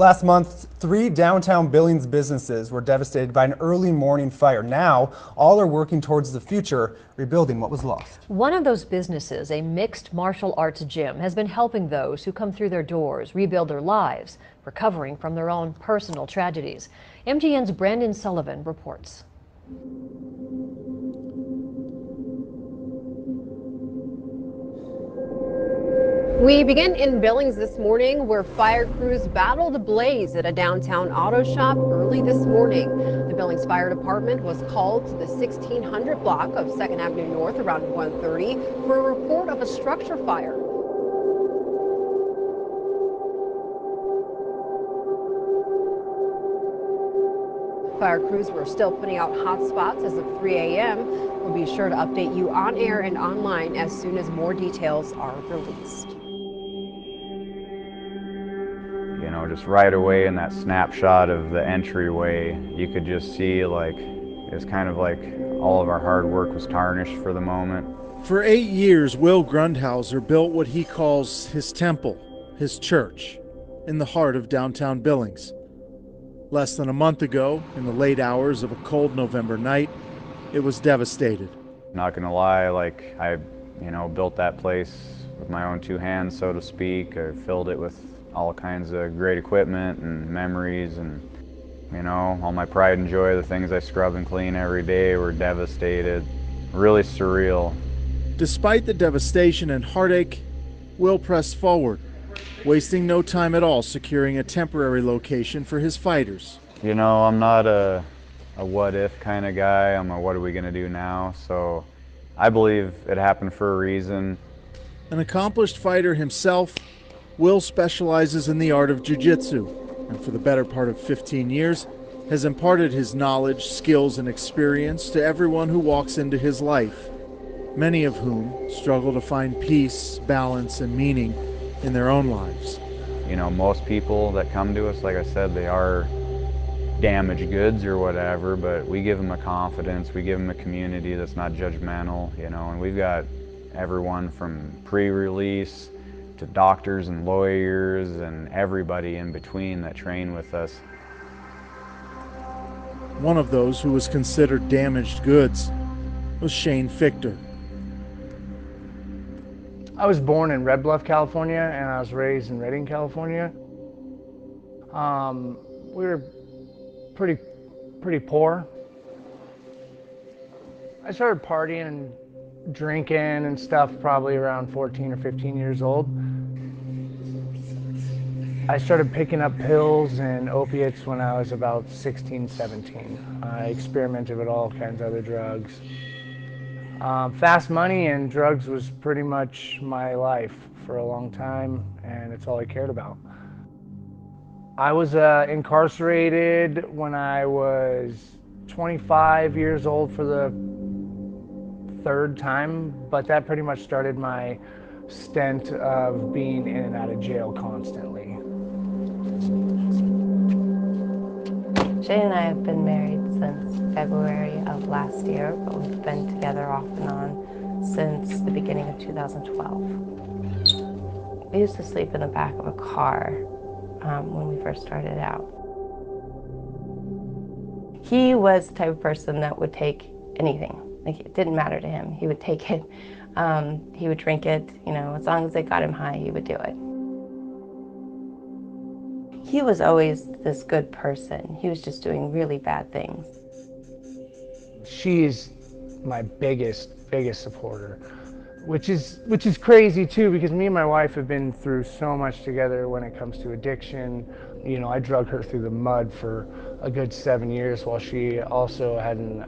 Last month, 3 downtown Billings businesses were devastated by an early morning fire. Now, all are working towards the future, rebuilding what was lost. One of those businesses, a mixed martial arts gym, has been helping those who come through their doors rebuild their lives, recovering from their own personal tragedies. MTN's Brandon Sullivan reports. We begin in Billings this morning, where fire crews battled a blaze at a downtown auto shop early this morning. The Billings Fire Department was called to the 1600 block of 2nd Avenue North around 1:30 for a report of a structure fire. Fire crews were still putting out hot spots as of 3 a.m. We'll be sure to update you on air and online as soon as more details are released. You know, just right away in that snapshot of the entryway, you could just see like, it's kind of like all of our hard work was tarnished for the moment. For 8 years, Will Grindhouse built what he calls his temple, his church, in the heart of downtown Billings. Less than a month ago, in the late hours of a cold November night, it was devastated. Not gonna lie, like I, built that place with my own 2 hands, so to speak. I filled it with all kinds of great equipment and memories, and all my pride and joy, the things I scrub and clean every day, were devastated. Really surreal. Despite the devastation and heartache, Will pressed forward, wasting no time at all securing a temporary location for his fighters. I'm not a what if kind of guy. I'm a what are we gonna do now? So I believe it happened for a reason. An accomplished fighter himself, Will specializes in the art of jiu-jitsu, and for the better part of 15 years has imparted his knowledge, skills, and experience to everyone who walks into his life, many of whom struggle to find peace, balance, and meaning in their own lives. Most people that come to us, like I said, they are damaged goods or whatever, but we give them a confidence, we give them a community that's not judgmental, and we've got everyone from pre-release to doctors and lawyers and everybody in between that train with us. One of those who was considered damaged goods was Shane Fichter. I was born in Red Bluff, California, and I was raised in Redding, California. We were pretty poor. I started partying and drinking and stuff probably around 14 or 15 years old. I started picking up pills and opiates when I was about 16, 17. I experimented with all kinds of other drugs. Fast money and drugs was pretty much my life for a long time, and it's all I cared about. I was incarcerated when I was 25 years old for the 3rd time, but that pretty much started my stint of being in and out of jail constantly. Shane and I have been married since February of last year, but we've been together off and on since the beginning of 2012. We used to sleep in the back of a car when we first started out. He was the type of person that would take anything. Like, it didn't matter to him. He would take it. He would drink it. As long as it got him high, he would do it. He was always this good person. He was just doing really bad things. She's my biggest supporter, which is crazy too, because me and my wife have been through so much together when it comes to addiction. I drug her through the mud for a good 7 years while she also had an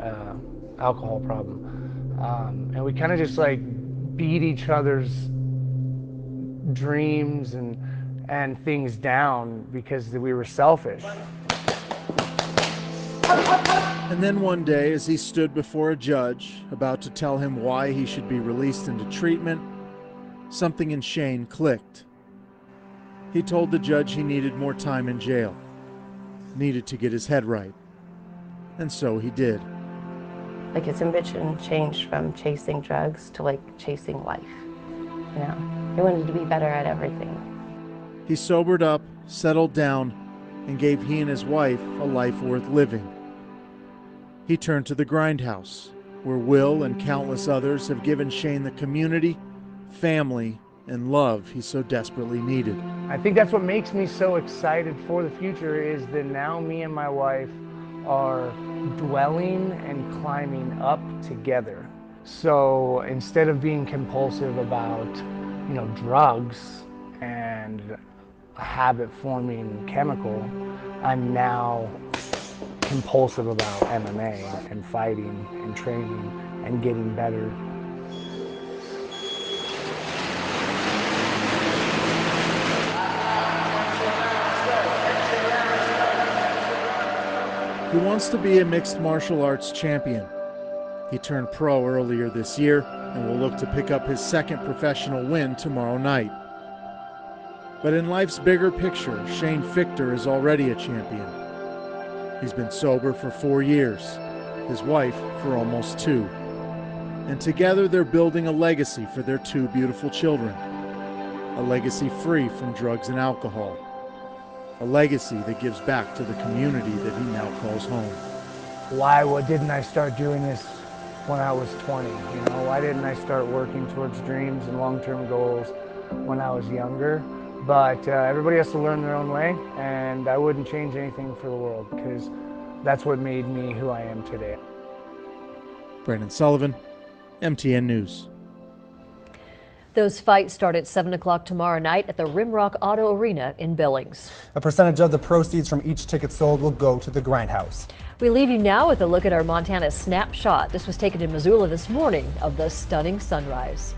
alcohol problem. And we kind of just like beat each other's dreams and things down because we were selfish. And then one day, as he stood before a judge about to tell him why he should be released into treatment, something in Shane clicked. He told the judge he needed more time in jail, needed to get his head right. And so he did. Like, his ambition changed from chasing drugs to like chasing life. He wanted to be better at everything. He sobered up, settled down, and gave he and his wife a life worth living. He turned to the Grindhouse, where Will and countless others have given Shane the community, family, and love he so desperately needed. I think that's what makes me so excited for the future, is that now me and my wife are dwelling and climbing up together. So instead of being compulsive about, drugs and a habit-forming chemical, I'm now compulsive about MMA and fighting and training and getting better. He wants to be a mixed martial arts champion. He turned pro earlier this year and will look to pick up his second professional win tomorrow night. But in life's bigger picture, Shane Fichter is already a champion. He's been sober for 4 years, his wife for almost 2. And together they're building a legacy for their 2 beautiful children. A legacy free from drugs and alcohol. A legacy that gives back to the community that he now calls home. Why didn't I start doing this when I was 20? Why didn't I start working towards dreams and long-term goals when I was younger? But everybody has to learn their own way, and I wouldn't change anything for the world, because that's what made me who I am today. Brandon Sullivan, MTN News. Those fights start at 7 o'clock tomorrow night at the Rimrock Auto Arena in Billings. A percentage of the proceeds from each ticket sold will go to the Grindhouse. We leave you now with a look at our Montana snapshot. This was taken in Missoula this morning of the stunning sunrise.